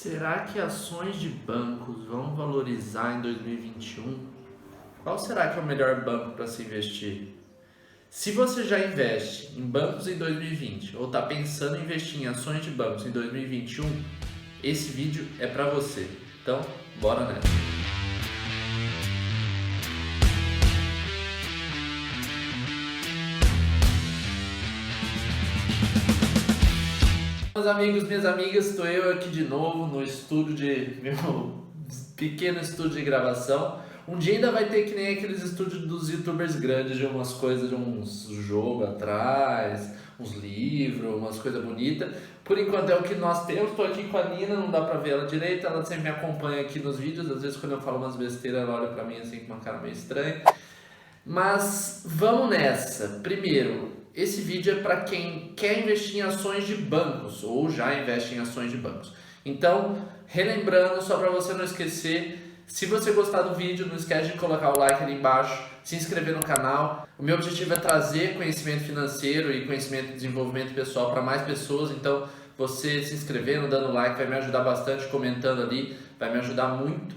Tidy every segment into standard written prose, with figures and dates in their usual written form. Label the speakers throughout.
Speaker 1: Será que ações de bancos vão valorizar em 2021? Qual será que é o melhor banco para se investir? Se você já investe em bancos em 2020 ou está pensando em investir em ações de bancos em 2021, esse vídeo é para você. Então, bora nessa! Meus amigos, minhas amigas, estou eu aqui de novo no meu pequeno estúdio de gravação. Um dia ainda vai ter que nem aqueles estúdios dos youtubers grandes, de umas coisas, de uns jogos atrás, uns livros, umas coisas bonitas. Por enquanto é o que nós temos. Estou aqui com a Nina, não dá pra ver ela direito, ela sempre me acompanha aqui nos vídeos. Às vezes quando eu falo umas besteiras ela olha pra mim assim com uma cara meio estranha. Mas vamos nessa. Primeiro, esse vídeo é para quem quer investir em ações de bancos ou já investe em ações de bancos. Então, relembrando, só para você não esquecer, se você gostar do vídeo, não esquece de colocar o like ali embaixo, se inscrever no canal. O meu objetivo é trazer conhecimento financeiro e conhecimento de desenvolvimento pessoal para mais pessoas. Então, você se inscrevendo, dando like, vai me ajudar bastante, comentando ali, vai me ajudar muito.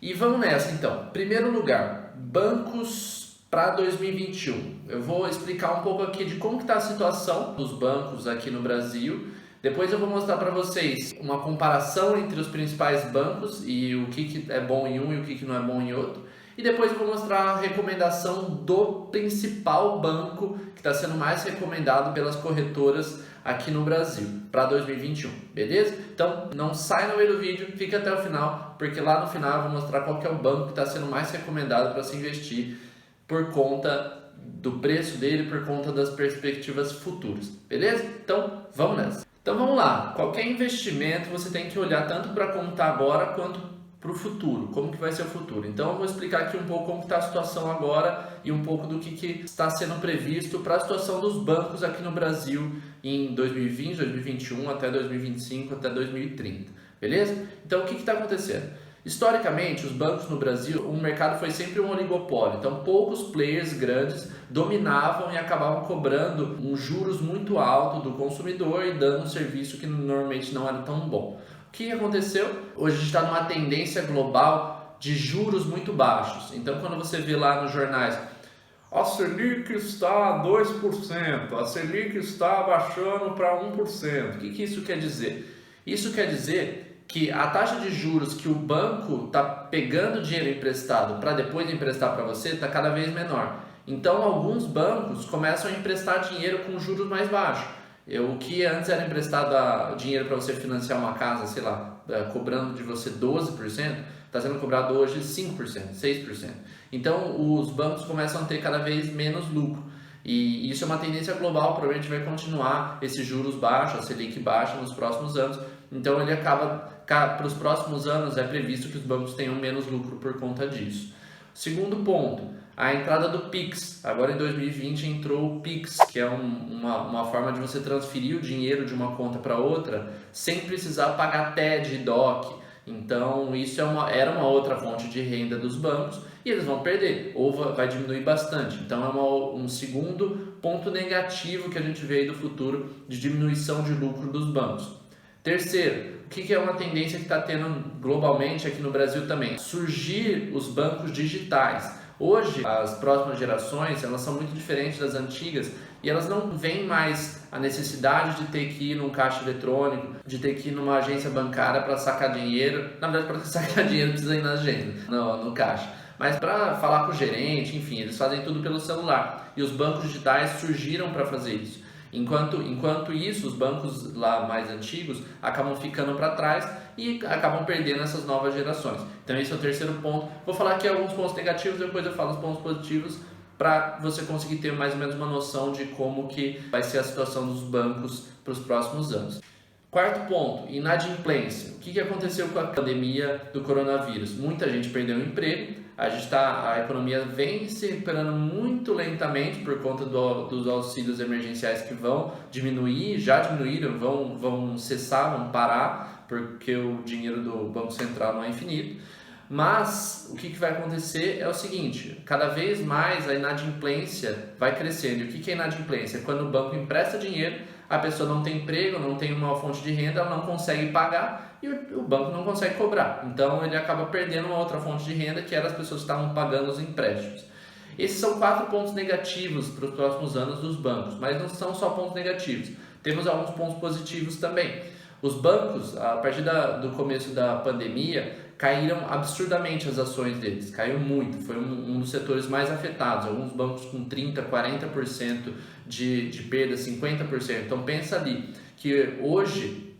Speaker 1: E vamos nessa então. Primeiro lugar, bancos para 2021. Eu vou explicar um pouco aqui de como está a situação dos bancos aqui no Brasil. Depois eu vou mostrar para vocês uma comparação entre os principais bancos e o que é bom em um e o que não é bom em outro. E depois eu vou mostrar a recomendação do principal banco que está sendo mais recomendado pelas corretoras aqui no Brasil para 2021, beleza? Então não sai no meio do vídeo, fica até o final, porque lá no final eu vou mostrar qual que é o banco que está sendo mais recomendado para se investir por conta do preço dele, por conta das perspectivas futuras, beleza? Então, vamos nessa. Então, vamos lá. Qualquer investimento você tem que olhar tanto para como está agora, quanto para o futuro, como que vai ser o futuro. Então, eu vou explicar aqui um pouco como está a situação agora e um pouco do que está sendo previsto para a situação dos bancos aqui no Brasil em 2020, 2021, até 2025, até 2030, beleza? Então, o que está acontecendo? Historicamente, os bancos no Brasil, o mercado foi sempre um oligopólio, então poucos players grandes dominavam e acabavam cobrando um juros muito alto do consumidor e dando um serviço que normalmente não era tão bom. O que aconteceu? Hoje a gente está numa tendência global de juros muito baixos, então quando você vê lá nos jornais, a Selic está a 2%, a Selic está baixando para 1%, o que isso quer dizer? Isso quer dizer que a taxa de juros que o banco está pegando dinheiro emprestado para depois emprestar para você está cada vez menor. Então, alguns bancos começam a emprestar dinheiro com juros mais baixos. O que antes era emprestado dinheiro para você financiar uma casa, sei lá, cobrando de você 12%, está sendo cobrado hoje 5%, 6%. Então, os bancos começam a ter cada vez menos lucro. E isso é uma tendência global, provavelmente vai continuar esses juros baixos, a Selic baixa nos próximos anos. Então ele acaba, para os próximos anos é previsto que os bancos tenham menos lucro por conta disso. Segundo ponto, a entrada do Pix. Agora em 2020 entrou o Pix, que é uma forma de você transferir o dinheiro de uma conta para outra sem precisar pagar TED e DOC. Então isso era uma outra fonte de renda dos bancos e eles vão perder, ou vai diminuir bastante. Então é um segundo ponto negativo que a gente vê aí do futuro de diminuição de lucro dos bancos. Terceiro, o que é uma tendência que está tendo globalmente aqui no Brasil também? Surgir os bancos digitais. Hoje, as próximas gerações, elas são muito diferentes das antigas e elas não veem mais a necessidade de ter que ir num caixa eletrônico, de ter que ir numa agência bancária para sacar dinheiro. Na verdade, para sacar dinheiro precisa ir na agência, no caixa. Mas para falar com o gerente, enfim, eles fazem tudo pelo celular. E os bancos digitais surgiram para fazer isso. Enquanto isso, os bancos lá mais antigos acabam ficando para trás e acabam perdendo essas novas gerações. Então esse é o terceiro ponto. Vou falar aqui alguns pontos negativos, depois eu falo os pontos positivos para você conseguir ter mais ou menos uma noção de como que vai ser a situação dos bancos para os próximos anos. Quarto ponto, inadimplência. O que aconteceu com a pandemia do coronavírus? Muita gente perdeu o emprego, a economia vem se recuperando muito lentamente por conta dos auxílios emergenciais que vão diminuir, já diminuíram, vão cessar, vão parar, porque o dinheiro do Banco Central não é infinito. Mas o que vai acontecer é o seguinte, cada vez mais a inadimplência vai crescendo. E o que é inadimplência? É quando o banco empresta dinheiro, a pessoa não tem emprego, não tem uma fonte de renda, ela não consegue pagar e o banco não consegue cobrar. Então ele acaba perdendo uma outra fonte de renda, que era as pessoas que estavam pagando os empréstimos. Esses são 4 pontos negativos para os próximos anos dos bancos, mas não são só pontos negativos. Temos alguns pontos positivos também. Os bancos, a partir do começo da pandemia, caíram absurdamente as ações deles, caiu muito, foi um dos setores mais afetados, alguns bancos com 30%, 40% de perda, 50%. Então pensa ali que hoje,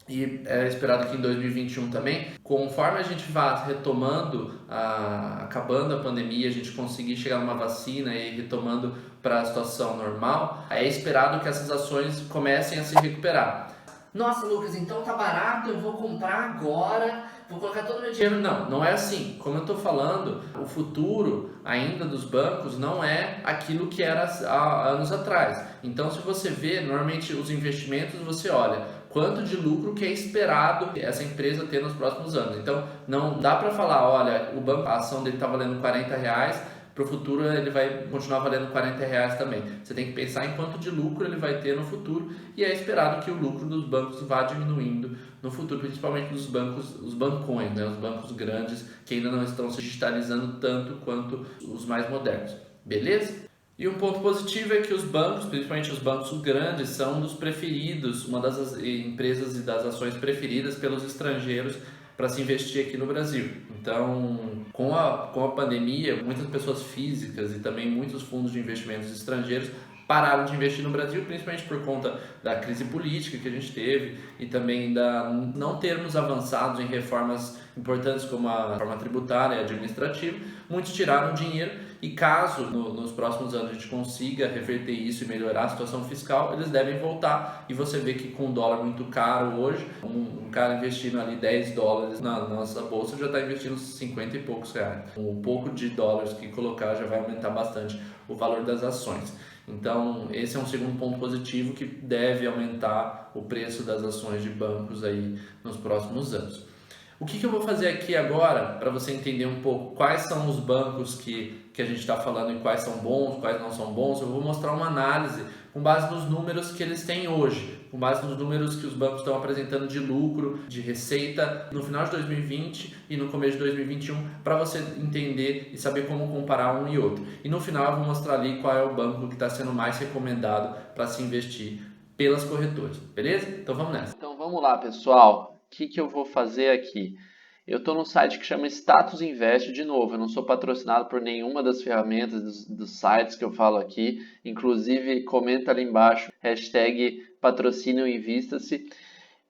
Speaker 1: e é esperado que em 2021 também, conforme a gente vá retomando, acabando a pandemia, a gente conseguir chegar numa vacina e retomando para a situação normal, é esperado que essas ações comecem a se recuperar. Nossa, Lucas, então tá barato, eu vou comprar agora, vou colocar todo o meu dinheiro. Não, não é assim. Como eu estou falando, o futuro ainda dos bancos não é aquilo que era há anos atrás. Então, se você vê, normalmente os investimentos, você olha quanto de lucro que é esperado essa empresa ter nos próximos anos. Então, não dá para falar, olha, o banco, a ação dele está valendo R$ 40, para o futuro ele vai continuar valendo R$ 40 também. Você tem que pensar em quanto de lucro ele vai ter no futuro e é esperado que o lucro dos bancos vá diminuindo no futuro, principalmente dos bancos, os bancões, né? Os bancos grandes que ainda não estão se digitalizando tanto quanto os mais modernos. Beleza? E um ponto positivo é que os bancos, principalmente os bancos grandes, são um dos preferidos, uma das empresas e das ações preferidas pelos estrangeiros para se investir aqui no Brasil. Então, com a pandemia, muitas pessoas físicas e também muitos fundos de investimentos estrangeiros pararam de investir no Brasil, principalmente por conta da crise política que a gente teve e também da não termos avançado em reformas importantes como a reforma tributária e administrativa. Muitos tiraram dinheiro e caso nos próximos anos a gente consiga reverter isso e melhorar a situação fiscal, eles devem voltar. E você vê que com o dólar muito caro hoje, um cara investindo ali $10 na nossa bolsa já está investindo 50 e poucos reais. Um pouco de dólares que colocar já vai aumentar bastante o valor das ações. Então, esse é um segundo ponto positivo que deve aumentar o preço das ações de bancos aí nos próximos anos. O que eu vou fazer aqui agora, para você entender um pouco quais são os bancos que a gente está falando e quais são bons, quais não são bons, eu vou mostrar uma análise com base nos números que eles têm hoje, com base nos números que os bancos estão apresentando de lucro, de receita no final de 2020 e no começo de 2021, para você entender e saber como comparar um e outro. E no final eu vou mostrar ali qual é o banco que está sendo mais recomendado para se investir pelas corretoras, beleza? Então vamos nessa. Então vamos lá, pessoal. O que eu vou fazer aqui? Eu estou num site que chama Status Invest, de novo, eu não sou patrocinado por nenhuma das ferramentas dos sites que eu falo aqui, inclusive comenta ali embaixo, hashtag patrocínio invista-se.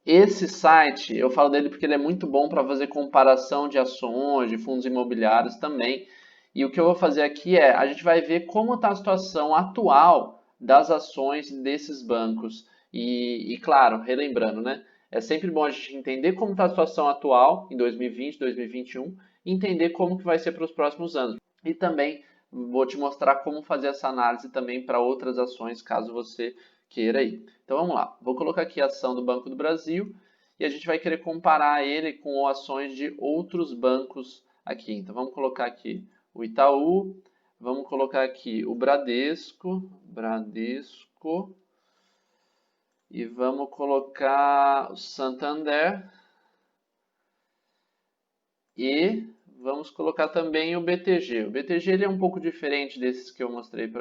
Speaker 1: Esse site, eu falo dele porque ele é muito bom para fazer comparação de ações, de fundos imobiliários também, e o que eu vou fazer aqui é, a gente vai ver como está a situação atual das ações desses bancos, e claro, relembrando, né? É sempre bom a gente entender como está a situação atual em 2020, 2021 e entender como que vai ser para os próximos anos. E também vou te mostrar como fazer essa análise também para outras ações, caso você queira aí. Então vamos lá. Vou colocar aqui a ação do Banco do Brasil e a gente vai querer comparar ele com ações de outros bancos aqui. Então vamos colocar aqui o Itaú, vamos colocar aqui o Bradesco, e vamos colocar o Santander e vamos colocar também o BTG. O BTG ele é um pouco diferente desses que eu mostrei,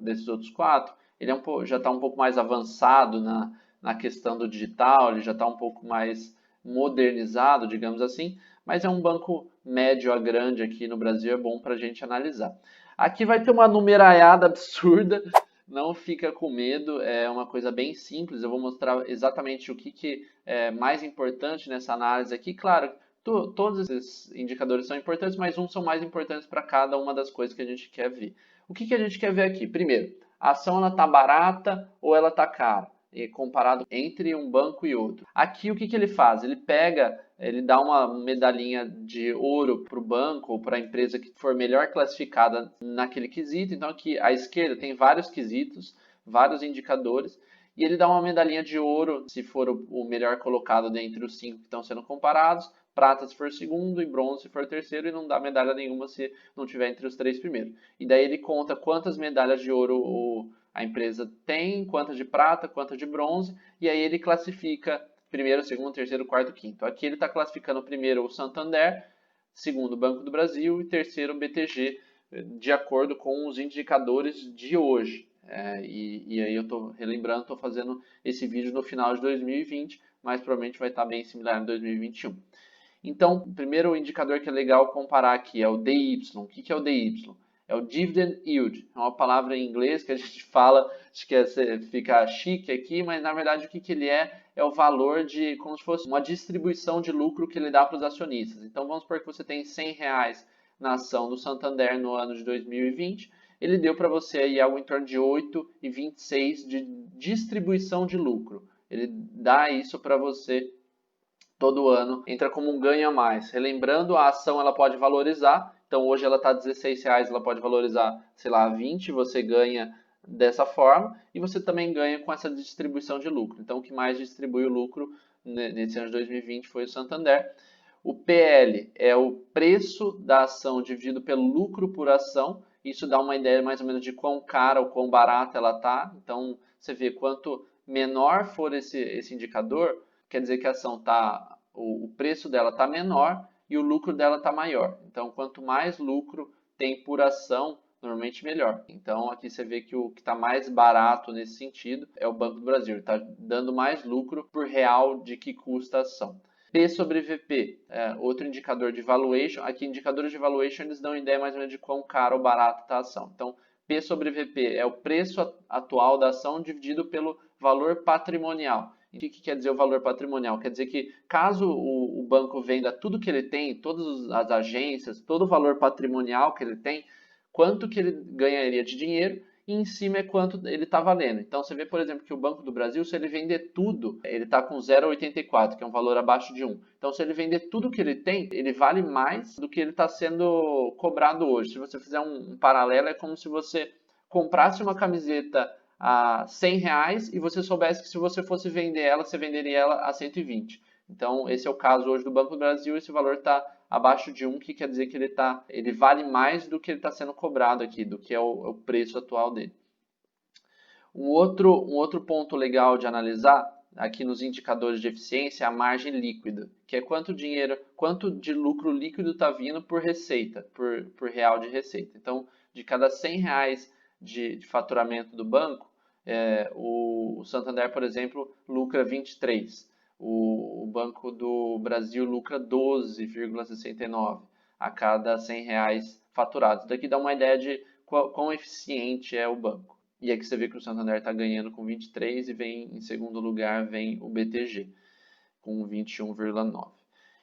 Speaker 1: desses outros 4. Ele já está um pouco mais avançado na questão do digital, ele já está um pouco mais modernizado, digamos assim, mas é um banco médio a grande aqui no Brasil, é bom para a gente analisar. Aqui vai ter uma numeraiada absurda, não fica com medo, é uma coisa bem simples, eu vou mostrar exatamente o que é mais importante nessa análise aqui. Claro, todos esses indicadores são importantes, mas uns são mais importantes para cada uma das coisas que a gente quer ver. O que a gente quer ver aqui? Primeiro, a ação está barata ou ela está cara? Comparado entre um banco e outro. Aqui o que ele faz? Ele dá uma medalhinha de ouro para o banco ou para a empresa que for melhor classificada naquele quesito. Então aqui à esquerda tem vários quesitos, vários indicadores, e ele dá uma medalhinha de ouro se for o melhor colocado dentre os 5 que estão sendo comparados, prata se for segundo e bronze se for terceiro, e não dá medalha nenhuma se não tiver entre os 3 primeiros. E daí ele conta quantas medalhas de ouro
Speaker 2: a empresa tem, quanto de prata, quanto de bronze, e aí ele classifica primeiro, segundo, terceiro, quarto, quinto. Aqui ele está classificando primeiro o Santander, segundo o Banco do Brasil e terceiro o BTG, de acordo com os indicadores de hoje. E aí eu estou relembrando, estou fazendo esse vídeo no final de 2020, mas provavelmente vai estar bem similar em 2021. Então, o primeiro indicador que é legal comparar aqui é o DY. O que é o DY? É o Dividend Yield. É uma palavra em inglês que a gente fala, acho que fica chique aqui, mas na verdade o que ele é? É o valor de, como se fosse uma distribuição de lucro que ele dá para os acionistas. Então, vamos supor que você tem R$100 na ação do Santander no ano de 2020, ele deu para você aí algo em torno de 8,26 de distribuição de lucro. Ele dá isso para você todo ano, entra como um ganho a mais. Relembrando, a ação ela pode valorizar, então hoje ela está R$16, ela pode valorizar, sei lá, 20, você ganha dessa forma, e você também ganha com essa distribuição de lucro. Então o que mais distribui o lucro nesse ano de 2020 foi o Santander. O PL é o preço da ação dividido pelo lucro por ação. Isso dá uma ideia mais ou menos de quão cara ou quão barata ela está. Então você vê quanto menor for esse indicador, quer dizer que a ação o preço dela está menor e o lucro dela está maior. Então, quanto mais lucro tem por ação, normalmente melhor. Então, aqui você vê que o que está mais barato nesse sentido é o Banco do Brasil. Está dando mais lucro por real de que custa a ação. P sobre VP, outro indicador de valuation. Aqui, indicadores de valuation, eles dão ideia mais ou menos de quão caro ou barato está a ação. Então, P sobre VP é o preço atual da ação dividido pelo valor patrimonial. O que quer dizer o valor patrimonial? Quer dizer que caso o banco venda tudo que ele tem, todas as agências, todo o valor patrimonial que ele tem, quanto que ele ganharia de dinheiro e em cima é quanto ele está valendo. Então você vê, por exemplo, que o Banco do Brasil, se ele vender tudo, ele está com 0,84, que é um valor abaixo de 1. Então se ele vender tudo que ele tem, ele vale mais do que ele está sendo cobrado hoje. Se você fizer um paralelo, é como se você comprasse uma camiseta a R$100 e você soubesse que se você fosse vender ela, você venderia ela a 120. Então, esse é o caso hoje do Banco do Brasil, esse valor está abaixo de 1, que quer dizer que ele vale mais do que ele está sendo cobrado aqui, do que é o preço atual dele. Um outro ponto legal de analisar aqui nos indicadores de eficiência é a margem líquida, que é quanto de lucro líquido está vindo por receita, por real de receita. Então, de cada R$100 de faturamento do banco, o Santander, por exemplo, lucra 23. O Banco do Brasil lucra 12,69 a cada R$100 faturados. Daqui dá uma ideia de quão eficiente é o banco. E aqui você vê que o Santander está ganhando com 23 e vem em segundo lugar vem o BTG com 21,9.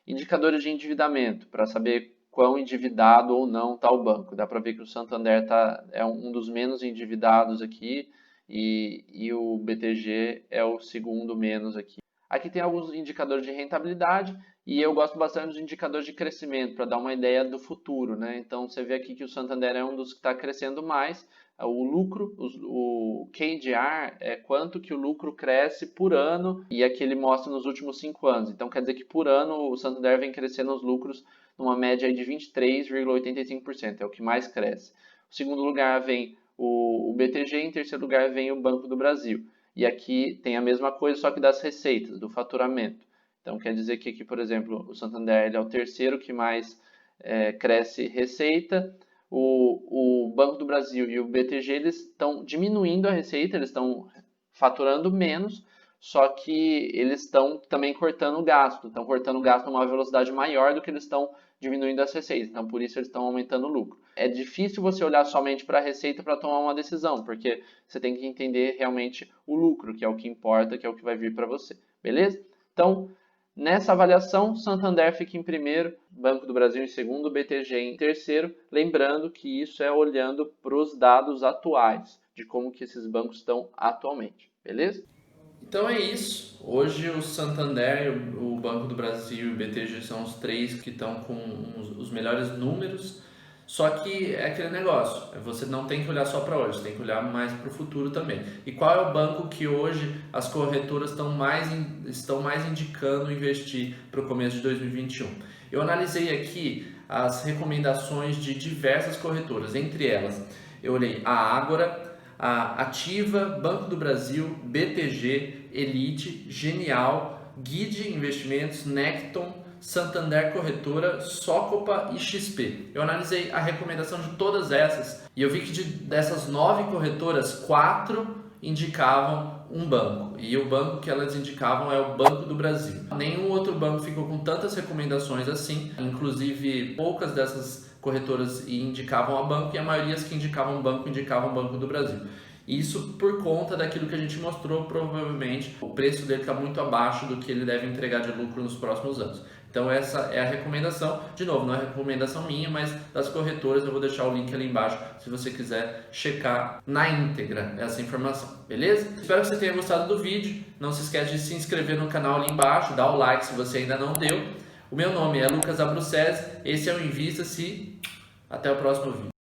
Speaker 2: Indicadores de endividamento, para saber quão endividado ou não está o banco. Dá para ver que o Santander é um dos menos endividados aqui e o BTG é o segundo menos aqui. Aqui tem alguns indicadores de rentabilidade e eu gosto bastante dos indicadores de crescimento para dar uma ideia do futuro, né? Então você vê aqui que o Santander é um dos que está crescendo mais. O lucro, o KDR é quanto que o lucro cresce por ano e aqui ele mostra nos últimos 5 anos. Então quer dizer que por ano o Santander vem crescendo os lucros numa média de 23,85%, é o que mais cresce. Em segundo lugar vem o BTG, em terceiro lugar vem o Banco do Brasil. E aqui tem a mesma coisa, só que das receitas, do faturamento. Então, quer dizer que aqui, por exemplo, o Santander ele é o terceiro que mais cresce receita. O Banco do Brasil e o BTG eles estão diminuindo a receita, eles estão faturando menos, só que eles estão também cortando o gasto. Estão cortando o gasto a uma velocidade maior do que eles estão diminuindo as receitas. Então, por isso eles estão aumentando o lucro. É difícil você olhar somente para a receita para tomar uma decisão, porque você tem que entender realmente o lucro, que é o que importa, que é o que vai vir para você. Beleza? Então, nessa avaliação, Santander fica em primeiro, Banco do Brasil em segundo, BTG em terceiro. Lembrando que isso é olhando para os dados atuais, de como que esses bancos estão atualmente. Beleza?
Speaker 1: Então é isso. Hoje o Santander, o Banco do Brasil e o BTG são os três que estão com os melhores números. Só que é aquele negócio, você não tem que olhar só para hoje, tem que olhar mais para o futuro também. E qual é o banco que hoje as corretoras estão mais indicando investir para o começo de 2021? Eu analisei aqui as recomendações de diversas corretoras, entre elas eu olhei a Ágora. a Ativa, Banco do Brasil, BTG, Elite, Genial, Guide Investimentos, Necton, Santander Corretora, Socopa e XP. Eu analisei a recomendação de todas essas e eu vi que dessas 9 corretoras, 4 indicavam um banco, e o banco que elas indicavam é o Banco do Brasil. Nenhum outro banco ficou com tantas recomendações assim, inclusive poucas dessas corretoras indicavam a banco e a maioria que indicavam o Banco do Brasil. Isso por conta daquilo que a gente mostrou, provavelmente o preço dele está muito abaixo do que ele deve entregar de lucro nos próximos anos. Então essa é a recomendação, de novo, não é recomendação minha, mas das corretoras. Eu vou deixar o link ali embaixo se você quiser checar na íntegra essa informação, beleza? Espero que você tenha gostado do vídeo, não se esquece de se inscrever no canal ali embaixo, dá o like se você ainda não deu. O meu nome é Lucas Abrucese, esse é o Invista-se, até o próximo vídeo.